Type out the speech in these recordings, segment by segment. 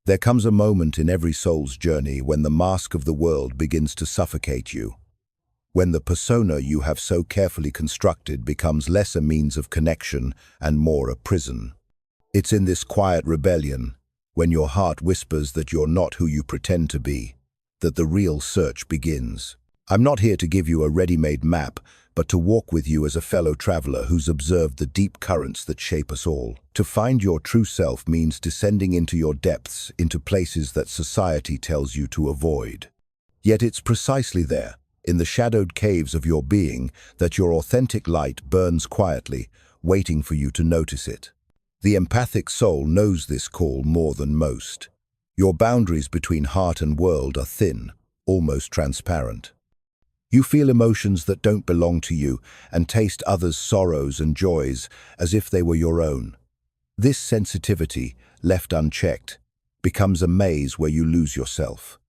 There comes a moment in every soul's journey when the mask of the world begins to suffocate you, when the persona you have so carefully constructed becomes less a means of connection and more a prison. It's in this quiet rebellion, when your heart whispers that you're not who you pretend to be, that the real search begins. I'm not here to give you a ready-made map, but to walk with you as a fellow traveler who's observed the deep currents that shape us all. To find your true self means descending into your depths, into places that society tells you to avoid. Yet it's precisely there, in the shadowed caves of your being, that your authentic light burns quietly, waiting for you to notice it. The empathic soul knows this call more than most. Your boundaries between heart and world are thin, almost transparent. You feel emotions that don't belong to you and taste others' sorrows and joys as if they were your own. This sensitivity, left unchecked, becomes a maze where you lose yourself.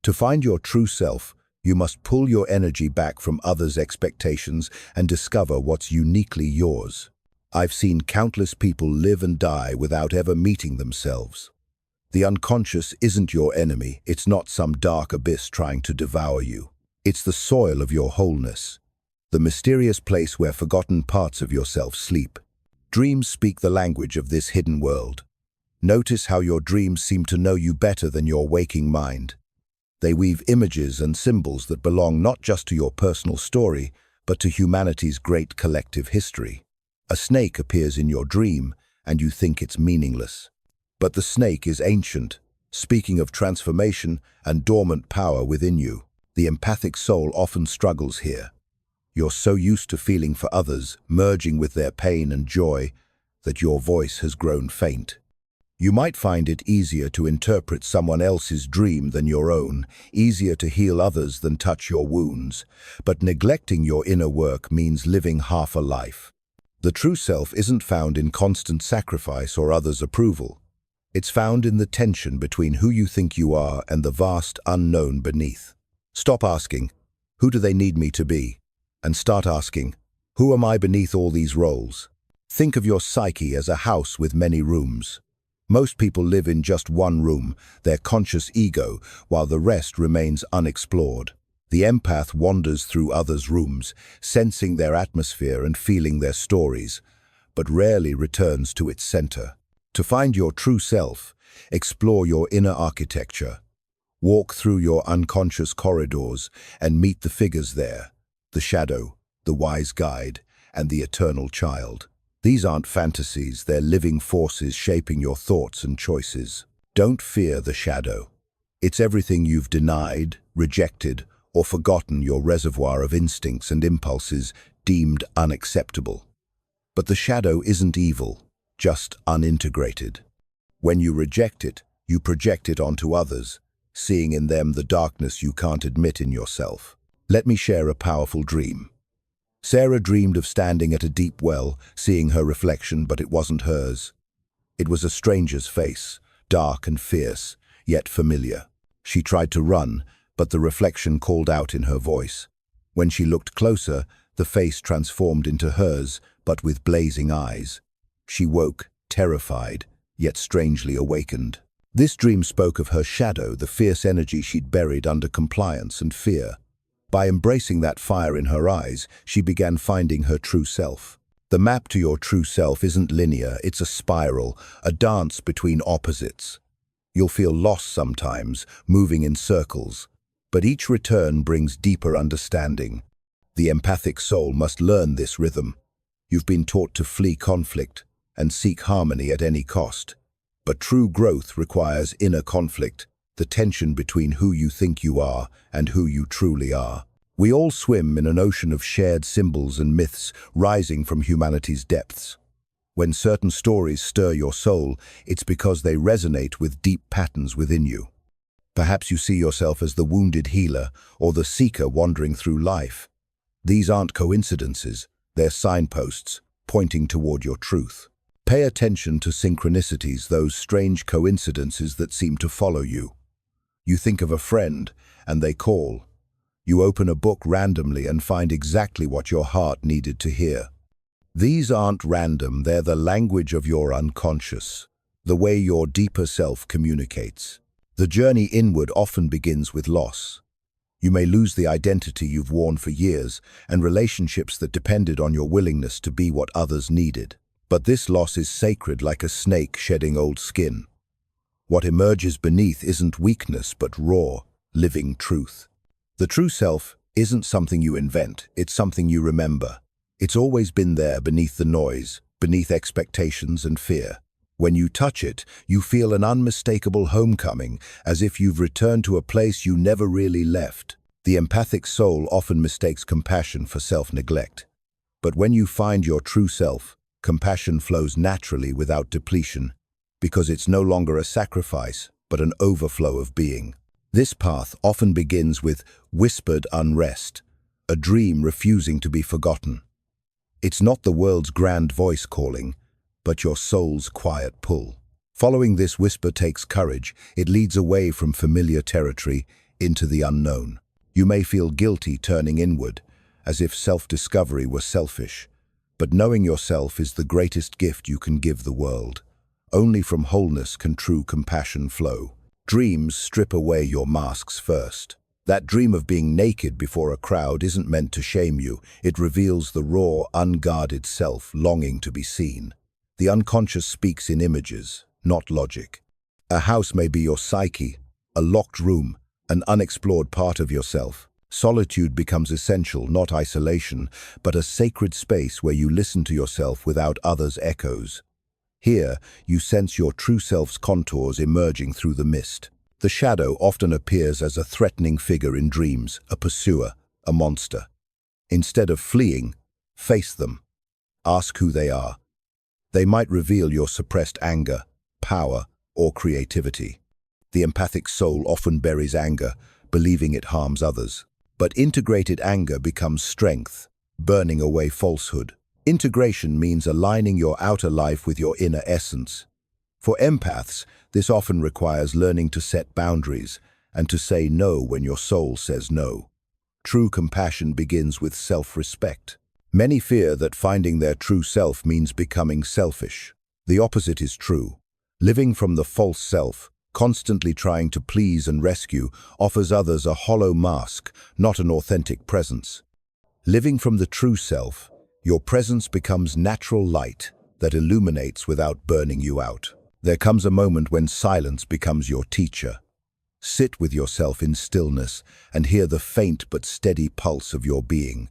To find your true self, you must pull your energy back from others' expectations and discover what's uniquely yours. I've seen countless people live and die without ever meeting themselves. The unconscious isn't your enemy, it's not some dark abyss trying to devour you. It's the soil of your wholeness, the mysterious place where forgotten parts of yourself sleep. Dreams speak the language of this hidden world. Notice how your dreams seem to know you better than your waking mind. They weave images and symbols that belong not just to your personal story, but to humanity's great collective history. A snake appears in your dream, and you think it's meaningless. But the snake is ancient, speaking of transformation and dormant power within you. The empathic soul often struggles here. You're so used to feeling for others, merging with their pain and joy, that your voice has grown faint. You might find it easier to interpret someone else's dream than your own, easier to heal others than touch your wounds, but neglecting your inner work means living half a life. The true self isn't found in constant sacrifice or others' approval. It's found in the tension between who you think you are and the vast unknown beneath. Stop asking, who do they need me to be? And start asking, who am I beneath all these roles? Think of your psyche as a house with many rooms. Most people live in just one room, their conscious ego, while the rest remains unexplored. The empath wanders through others' rooms, sensing their atmosphere and feeling their stories, but rarely returns to its center. To find your true self, explore your inner architecture. Walk through your unconscious corridors and meet the figures there, the shadow, the wise guide, and the eternal child. These aren't fantasies, they're living forces shaping your thoughts and choices. Don't fear the shadow. It's everything you've denied, rejected, or forgotten, your reservoir of instincts and impulses deemed unacceptable. But the shadow isn't evil, just unintegrated. When you reject it, you project it onto others, seeing in them the darkness you can't admit in yourself. Let me share a powerful dream. Sarah dreamed of standing at a deep well, seeing her reflection, but it wasn't hers. It was a stranger's face, dark and fierce, yet familiar. She tried to run, but the reflection called out in her voice. When she looked closer, the face transformed into hers, but with blazing eyes. She woke, terrified, yet strangely awakened. This dream spoke of her shadow, the fierce energy she'd buried under compliance and fear. By embracing that fire in her eyes, she began finding her true self. The map to your true self isn't linear, it's a spiral, a dance between opposites. You'll feel lost sometimes, moving in circles, but each return brings deeper understanding. The empathic soul must learn this rhythm. You've been taught to flee conflict and seek harmony at any cost. But true growth requires inner conflict, the tension between who you think you are and who you truly are. We all swim in an ocean of shared symbols and myths rising from humanity's depths. When certain stories stir your soul, it's because they resonate with deep patterns within you. Perhaps you see yourself as the wounded healer or the seeker wandering through life. These aren't coincidences, they're signposts pointing toward your truth. Pay attention to synchronicities, those strange coincidences that seem to follow you. You think of a friend, and they call. You open a book randomly and find exactly what your heart needed to hear. These aren't random, they're the language of your unconscious, the way your deeper self communicates. The journey inward often begins with loss. You may lose the identity you've worn for years and relationships that depended on your willingness to be what others needed. But this loss is sacred, like a snake shedding old skin. What emerges beneath isn't weakness but raw, living truth. The true self isn't something you invent, it's something you remember. It's always been there beneath the noise, beneath expectations and fear. When you touch it, you feel an unmistakable homecoming, as if you've returned to a place you never really left. The empathic soul often mistakes compassion for self-neglect. But when you find your true self, compassion flows naturally without depletion, because it's no longer a sacrifice, but an overflow of being. This path often begins with whispered unrest, a dream refusing to be forgotten. It's not the world's grand voice calling, but your soul's quiet pull. Following this whisper takes courage. It leads away from familiar territory into the unknown. You may feel guilty turning inward, as if self-discovery were selfish. But knowing yourself is the greatest gift you can give the world. Only from wholeness can true compassion flow. Dreams strip away your masks first. That dream of being naked before a crowd isn't meant to shame you. It reveals the raw, unguarded self longing to be seen. The unconscious speaks in images, not logic. A house may be your psyche, a locked room, an unexplored part of yourself. Solitude becomes essential, not isolation, but a sacred space where you listen to yourself without others' echoes. Here, you sense your true self's contours emerging through the mist. The shadow often appears as a threatening figure in dreams, a pursuer, a monster. Instead of fleeing, face them. Ask who they are. They might reveal your suppressed anger, power, or creativity. The empathic soul often buries anger, believing it harms others. But integrated anger becomes strength, burning away falsehood. Integration means aligning your outer life with your inner essence. For empaths, this often requires learning to set boundaries and to say no when your soul says no. True compassion begins with self-respect. Many fear that finding their true self means becoming selfish. The opposite is true. Living from the false self, constantly trying to please and rescue, offers others a hollow mask, not an authentic presence. Living from the true self, your presence becomes natural light that illuminates without burning you out. There comes a moment when silence becomes your teacher. Sit with yourself in stillness and hear the faint but steady pulse of your being.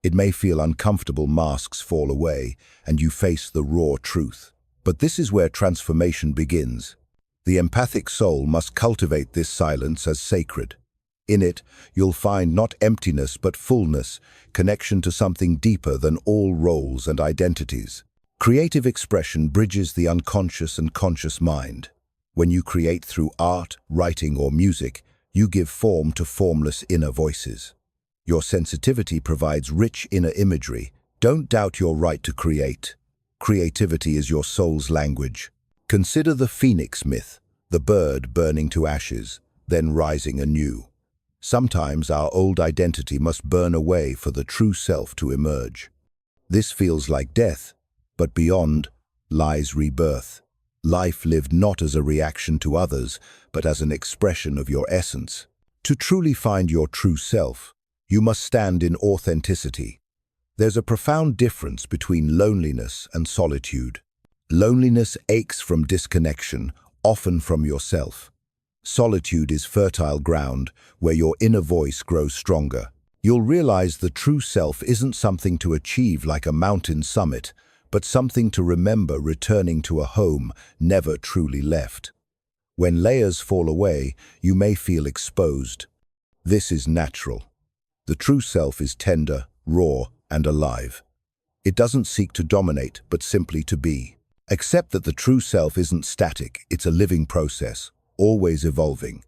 It may feel uncomfortable, masks fall away, and you face the raw truth. But this is where transformation begins. The empathic soul must cultivate this silence as sacred. In it, you'll find not emptiness but fullness, connection to something deeper than all roles and identities. Creative expression bridges the unconscious and conscious mind. When you create through art, writing, or music, you give form to formless inner voices. Your sensitivity provides rich inner imagery. Don't doubt your right to create. Creativity is your soul's language. Consider the phoenix myth, the bird burning to ashes, then rising anew. Sometimes our old identity must burn away for the true self to emerge. This feels like death, but beyond lies rebirth. Life lived not as a reaction to others, but as an expression of your essence. To truly find your true self, you must stand in authenticity. There's a profound difference between loneliness and solitude. Loneliness aches from disconnection, often from yourself. Solitude is fertile ground where your inner voice grows stronger. You'll realize the true self isn't something to achieve like a mountain summit, but something to remember returning to a home never truly left. When layers fall away, you may feel exposed. This is natural. The true self is tender, raw, and alive. It doesn't seek to dominate, but simply to be. Accept that the true self isn't static, it's a living process, always evolving.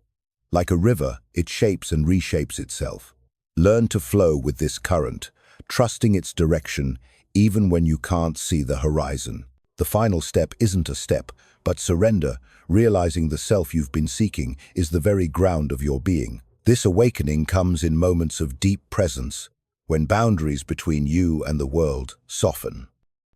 Like a river, it shapes and reshapes itself. Learn to flow with this current, trusting its direction even when you can't see the horizon. The final step isn't a step, but surrender, realizing the self you've been seeking is the very ground of your being. This awakening comes in moments of deep presence, when boundaries between you and the world soften.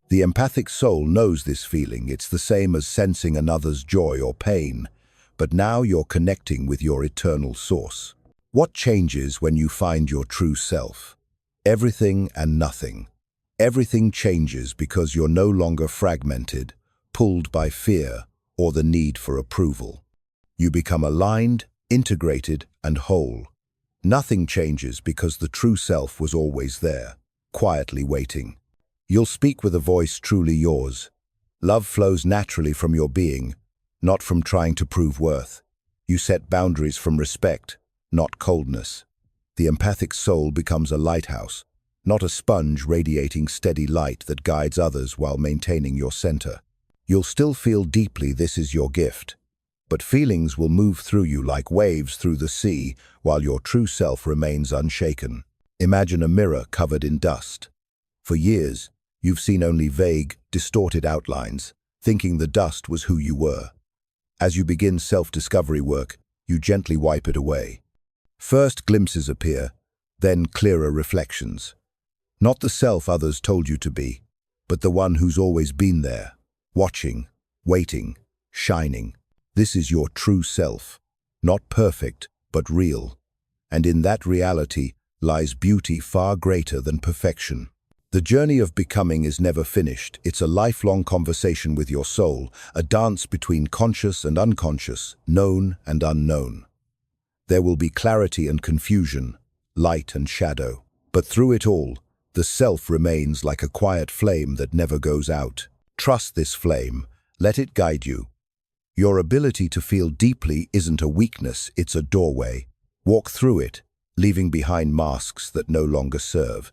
The empathic soul knows this feeling. It's the same as sensing another's joy or pain, but now you're connecting with your eternal source. What changes when you find your true self? Everything and nothing. Everything changes because you're no longer fragmented, pulled by fear or the need for approval. You become aligned, integrated, and whole. Nothing changes because the true self was always there, quietly waiting. You'll speak with a voice truly yours. Love flows naturally from your being, not from trying to prove worth. You set boundaries from respect, not coldness. The empathic soul becomes a lighthouse, not a sponge radiating steady light that guides others while maintaining your center. You'll still feel deeply, this is your gift, but feelings will move through you like waves through the sea while your true self remains unshaken. Imagine a mirror covered in dust. For years, you've seen only vague, distorted outlines, thinking the dust was who you were. As you begin self-discovery work, you gently wipe it away. First glimpses appear, then clearer reflections. Not the self others told you to be, but the one who's always been there, watching, waiting, shining. This is your true self, not perfect, but real. And in that reality lies beauty far greater than perfection. The journey of becoming is never finished. It's a lifelong conversation with your soul, a dance between conscious and unconscious, known and unknown. There will be clarity and confusion, light and shadow. But through it all, the self remains like a quiet flame that never goes out. Trust this flame. Let it guide you. Your ability to feel deeply isn't a weakness, it's a doorway. Walk through it, leaving behind masks that no longer serve,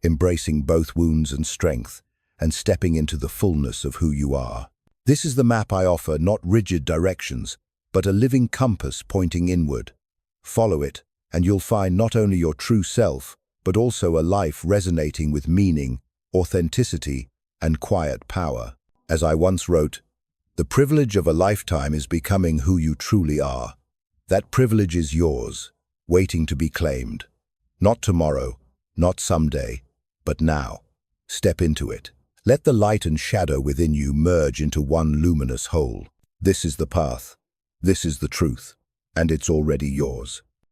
embracing both wounds and strength, and stepping into the fullness of who you are. This is the map I offer, not rigid directions, but a living compass pointing inward. Follow it, and you'll find not only your true self, but also a life resonating with meaning, authenticity, and quiet power. As I once wrote, the privilege of a lifetime is becoming who you truly are. That privilege is yours, waiting to be claimed. Not tomorrow, not someday, but now. Step into it. Let the light and shadow within you merge into one luminous whole. This is the path. This is the truth. And it's already yours.